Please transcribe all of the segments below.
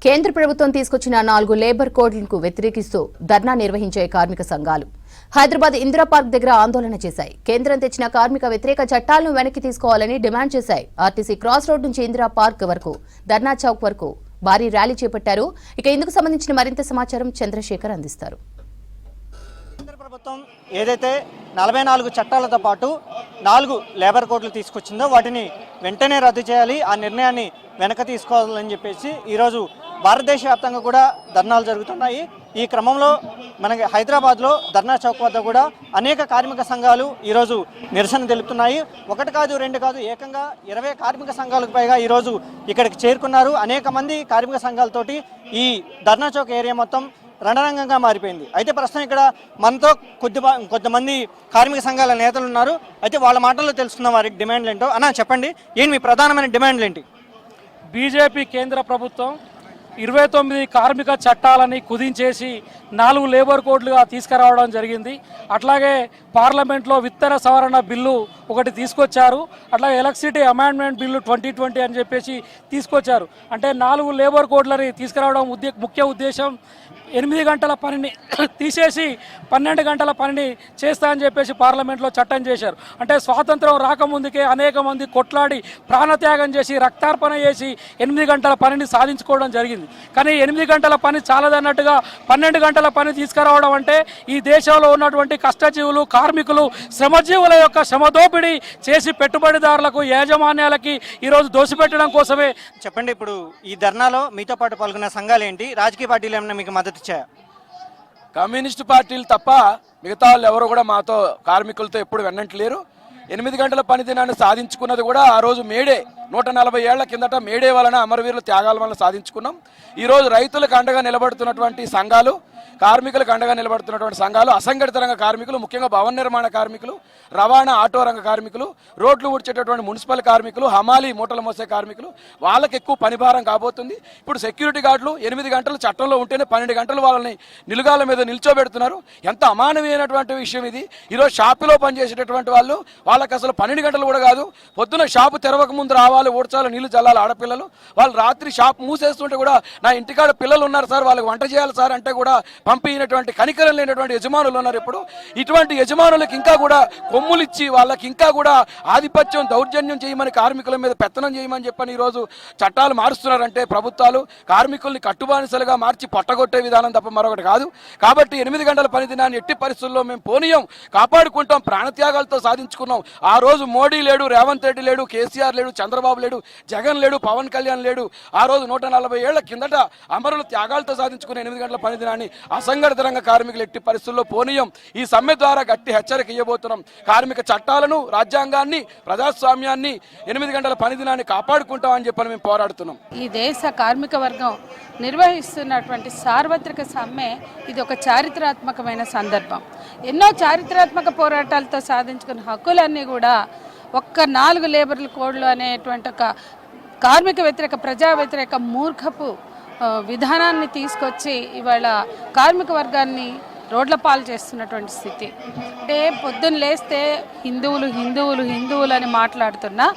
కేంద్ర ప్రభుత్వం తీసుకొచ్చిన 4 లేబర్ కోడ్లకు వ్యతిరేకిస్తూ ధర్నా నిర్వహించే కార్మిక సంఘాలు హైదరాబాద్ ఇందిరా పార్క్ దగ్గర ఆందోళన చేశాయి. కేంద్రం తెచ్చిన కార్మిక వ్యతిరేక చట్టాలను వెనక్కి తీసుకోవాలని డిమాండ్ చేశాయి. ఆర్టీసీ క్రాస్ రోడ్ నుంచి ఇందిరా పార్క్ వరకు ధర్నా చౌక్ వరకు భారీ ర్యాలీ చేపట్టారు. ఇక ఇందుకు సంబంధించిన మరింత సమాచారం చంద్రశేఖర్ అందిస్తారు. కేంద్ర ప్రభుత్వం ఏదైతే 44 చట్టాలతో పాటు 4 లేబర్ కోడ్లు తీసుకొచ్చిందో వాటిని వెంటనే రద్దు చేయాలి, ఆ నిర్ణయాన్ని వెనక తీసుకోవాలని చెప్పేసి ఈరోజు భారతదేశ వ్యాప్తంగా కూడా ధర్నాలు జరుగుతున్నాయి. ఈ క్రమంలో మనకి హైదరాబాద్లో ధర్నా చౌక్ వద్ద కూడా అనేక కార్మిక సంఘాలు ఈరోజు నిరసన తెలుపుతున్నాయి. 1 కాదు 2 కాదు ఏకంగా 20 కార్మిక సంఘాలకు పైగా ఈరోజు ఇక్కడికి చేరుకున్నారు. అనేక మంది కార్మిక సంఘాలతోటి ఈ ధర్నా చౌక్ ఏరియా మొత్తం రణరంగంగా మారిపోయింది. అయితే ప్రస్తుతం ఇక్కడ మనతో కొంతమంది కార్మిక సంఘాల నేతలు ఉన్నారు. అయితే వాళ్ళ మాటల్లో తెలుసుకున్న వారి డిమాండ్లు ఏంటో. అన్న చెప్పండి, ఏంటి మీ ప్రధానమైన డిమాండ్లు ఏంటి? బీజేపీ కేంద్ర ప్రభుత్వం 29 కార్మిక చట్టాలని కుదించేసి 4 లేబర్ కోడ్లుగా తీసుకురావడం జరిగింది. అట్లాగే పార్లమెంట్లో విత్తన సవరణ బిల్లు ఒకటి తీసుకొచ్చారు. అట్లాగే ఎలక్ట్రిసిటీ అమెండ్మెంట్ బిల్లు 2020 అని చెప్పేసి తీసుకొచ్చారు. అంటే 4 లేబర్ కోడ్లని తీసుకురావడం ముఖ్య ఉద్దేశం 8 గంటల పనిని తీసేసి 12 గంటల పనిని చేస్తా అని చెప్పేసి పార్లమెంట్లో చట్టం చేశారు. అంటే స్వాతంత్రం రాకముందుకే అనేక మంది కొట్లాడి ప్రాణత్యాగం చేసి రక్తార్పణ చేసి 8 గంటల పనిని సాధించుకోవడం జరిగింది. కానీ 8 గంటల పని చాలదన్నట్టుగా 12 గంటల పని తీసుకురావడం అంటే ఈ దేశంలో ఉన్నటువంటి కష్టజీవులు, కార్మికులు, శ్రమజీవుల యొక్క శ్రమదోపిడీ చేసి పెట్టుబడిదారులకు, యాజమాన్యాలకి ఈరోజు దోసిపెట్టడం కోసమే. చెప్పండి, ఇప్పుడు ఈ ధర్నాలో మీతో పాటు పాల్గొన్న సంఘాలు ఏంటి? రాజకీయ పార్టీలు ఏమైనా మీకు మద్దతు ఇచ్చాయా? కమ్యూనిస్టు పార్టీలు తప్ప మిగతా వాళ్ళు ఎవరు కూడా మాతో కార్మికులతో ఎప్పుడు వెన్నట్లేరు. 8 గంటల పని దినాన్ని సాధించుకున్నది కూడా ఆ రోజు మేడే 140 ఏళ్ల కిందట మేడే వలన అమరవీరుల త్యాగాల వలన సాధించుకున్నాం. ఈరోజు రైతులకు అండగా నిలబడుతున్నటువంటి సంఘాలు, కార్మికులకు అండగా నిలబడుతున్నటువంటి సంఘాలు, అసంఘటిత రంగ కార్మికులు, ముఖ్యంగా భవన నిర్మాణ కార్మికులు, రవాణా ఆటో రంగ కార్మికులు, రోడ్లు ఊడ్చేటటువంటి మున్సిపల్ కార్మికులు, హమాలి మూటలు మోసే కార్మికులు, వాళ్ళకి ఎక్కువ పనిభారం కాబోతుంది. ఇప్పుడు సెక్యూరిటీ గార్డులు 8 గంటలు చట్టంలో ఉంటేనే 12 గంటలు వాళ్ళని నిలుగాల మీద నిల్చోబెడుతున్నారు. ఎంత అమానవీయమైనటువంటి విషయం ఇది. ఈరోజు షాపులో పనిచేసేటటువంటి వాళ్ళు, వాళ్ళకి అసలు 12 గంటలు కూడా కాదు, పొద్దున షాపు తెరవక ముందు రావాలి, ఊడ్చాలి, నీళ్లు చల్లాలి ఆడపిల్లలు. వాళ్ళు రాత్రి షాప్ మూసేస్తుంటే కూడా నా ఇంటికాడ పిల్లలు ఉన్నారు సార్, వాళ్ళకి వంట చేయాలి సార్ అంటే కూడా పంపినటువంటి కనికరం లేనటువంటి యజమానులు ఉన్నారు. ఇప్పుడు ఇటువంటి యజమానులకు ఇంకా కూడా కొమ్ములు ఇచ్చి వాళ్ళకి ఇంకా కూడా ఆధిపత్యం, దౌర్జన్యం చేయమని, కార్మికుల మీద పెత్తనం చేయమని చెప్పని ఈరోజు చట్టాలు మారుస్తున్నారంటే ప్రభుత్వాలు కార్మికుల్ని కట్టుబానిసలుగా మార్చి పట్టగొట్టే విధానం తప్ప మరొకటి కాదు. కాబట్టి 8 గంటల పని దినాన్ని ఎట్టి పరిస్థితుల్లో మేము పోనీయం, కాపాడుకుంటాం. ప్రాణత్యాగాలతో సాధించుకున్నాం. ఆ రోజు మోడీ లేడు, రేవంత్ రెడ్డి లేడు, కేసీఆర్ లేడు, చంద్రబాబు లేడు, జగన్ లేడు, పవన్ కళ్యాణ్ లేడు. ఆ రోజు 140 ఏళ్ల కిందట అమరుల త్యాగాలతో సాధించుకున్న 8 గంటల పని దినాన్ని అసంఘటిత రంగ కార్మికులు ఎట్టి పరిస్థితుల్లో పోనీయం. ఈ సమ్మె ద్వారా గట్టి హెచ్చరిక ఇవ్వబోతున్నాం. కార్మిక చట్టాలను, రాజ్యాంగాన్ని, ప్రజాస్వామ్యాన్ని, 8 గంటల పని దినాన్ని కాపాడుకుంటామని చెప్పని మేము పోరాడుతున్నాం. ఈ దేశ కార్మిక వర్గం నిర్వహిస్తున్నటువంటి సార్వత్రిక సమ్మె ఇది ఒక చారిత్రాత్మకమైన సందర్భం. ఎన్నో చారిత్రాత్మక పోరాటాలతో సాధించుకున్న హక్కులన్నీ కూడా ఒక్క 4 లేబర్ కోడ్లు అనేటువంటి ఒక కార్మిక వ్యతిరేక, ప్రజా వ్యతిరేక మూర్ఖపు విధానాన్ని తీసుకొచ్చి ఇవాళ కార్మిక వర్గాన్ని రోడ్ల పాలు చేస్తున్నటువంటి స్థితి. అంటే పొద్దున్న లేస్తే హిందువులు హిందువులు హిందువులు అని మాట్లాడుతున్నా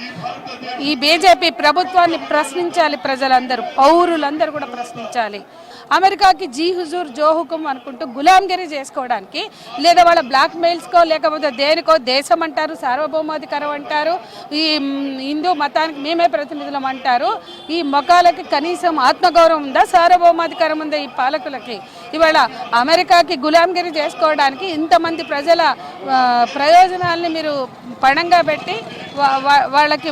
ఈ బీజేపీ ప్రభుత్వాన్ని ప్రశ్నించాలి. ప్రజలందరూ, పౌరులందరూ కూడా ప్రశ్నించాలి. అమెరికాకి జీ హుజూర్ జో హుకుం అనుకుంటూ గులాంగిరి చేసుకోవడానికి, లేదా వాళ్ళ బ్లాక్ మెయిల్స్కో లేకపోతే దేనికో దేశం అంటారు, సార్వభౌమాధికారం అంటారు, ఈ హిందూ మతానికి మేమే ప్రతినిధులం అంటారు. ఈ మొఖాలకి కనీసం ఆత్మగౌరవం ఉందా, సార్వభౌమాధికారం ఉందా ఈ పాలకులకి? ఇవాళ అమెరికాకి గులాంగిరి చేసుకోవడానికి ఇంతమంది ప్రజల ప్రయోజనాల్ని మీరు పణంగా పెట్టి వాళ్ళకి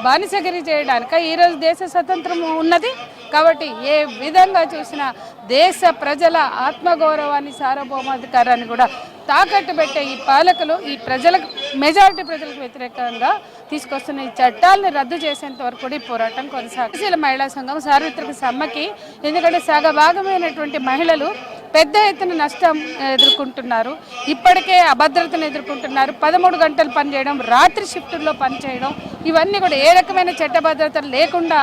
బానిసగిరి చేయడానిక ఈరోజు దేశ స్వతంత్రం ఉన్నది? కాబట్టి ఏ విధంగా చూసినా దేశ ప్రజల ఆత్మగౌరవాన్ని, సార్వభౌమాధికారాన్ని కూడా తాకట్టు పెట్టే ఈ పాలకులు ఈ ప్రజలకు, మెజారిటీ ప్రజలకు వ్యతిరేకంగా తీసుకొస్తున్న ఈ చట్టాలను రద్దు చేసేంత వరకు కూడా ఈ పోరాటం కొనసాగుతుంది. మహిళా సంఘం సార్వత్రిక సమ్మెకి, ఎందుకంటే సగభాగమైనటువంటి మహిళలు పెద్ద ఎత్తున నష్టం ఎదుర్కొంటున్నారు. ఇప్పటికే అభద్రతను ఎదుర్కొంటున్నారు. 13 గంటలు పనిచేయడం, రాత్రి షిఫ్టుల్లో పనిచేయడం, ఇవన్నీ కూడా ఏ రకమైన చట్టభద్రత లేకుండా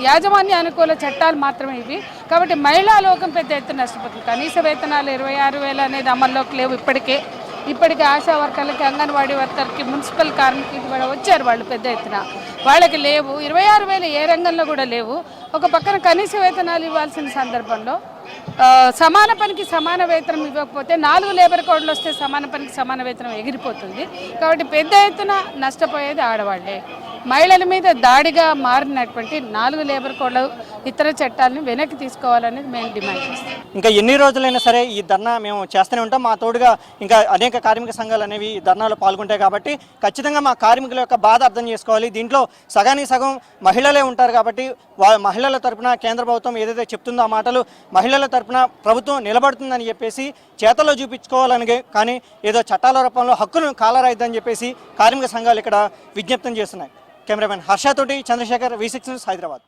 యాజమాన్య అనుకూల చట్టాలు మాత్రమే ఇవి. కాబట్టి మహిళా లోకం పెద్ద ఎత్తున నష్టపోతుంది. కనీస వేతనాలు 26,000 అనేది అమల్లోకి లేవు ఇప్పటికే. ఇప్పటికీ ఆశా వర్కర్లకి, అంగన్వాడీ వర్కర్కి, మున్సిపల్ కార్మికులకి కూడా వచ్చారు వాళ్ళు పెద్ద ఎత్తున. వాళ్ళకి లేవు, 26,000 ఏ రంగంలో కూడా లేవు. ఒక పక్కన కనీస వేతనాలు ఇవ్వాల్సిన సందర్భంలో సమాన పనికి సమాన వేతనం ఇవ్వకపోతే 4 లేబర్ కోడ్లు వస్తే సమాన పనికి సమాన వేతనం ఎగిరిపోతుంది. కాబట్టి పెద్ద ఎత్తున నష్టపోయేది ఆడవాళ్లే. మహిళల మీద దాడిగా మారినటువంటి 4 లేబర్ కోడ్లు, ఇతర చట్టాలను వెనక్కి తీసుకోవాలనేది మేము డిమాండ్ చేస్తాం. ఇంకా ఎన్ని రోజులైనా సరే ఈ ధర్నా మేము చేస్తూనే ఉంటాం. మా తోడుగా ఇంకా అనేక కార్మిక సంఘాలు అనేవి ఈ ధర్నాలో పాల్గొంటాయి కాబట్టి ఖచ్చితంగా మా కార్మికుల యొక్క బాధ అర్థం చేసుకోవాలి. దీంట్లో సగానికి సగం మహిళలే ఉంటారు కాబట్టి మహిళల తరపున కేంద్ర ప్రభుత్వం ఏదైతే చెప్తుందో ఆ మాటలు మహిళల తరపున ప్రభుత్వం నిలబడుతుందని చెప్పేసి చేతల్లో చూపించుకోవాలని, కానీ ఏదో చట్టాల రూపంలో హక్కును కాలరాయిద్దని చెప్పేసి కార్మిక సంఘాలు ఇక్కడ విజ్ఞప్తం చేస్తున్నాయి. కెమెరామెన్ హర్షతోటి చంద్రశేఖర్, V6 న్యూస్, హైదరాబాద్.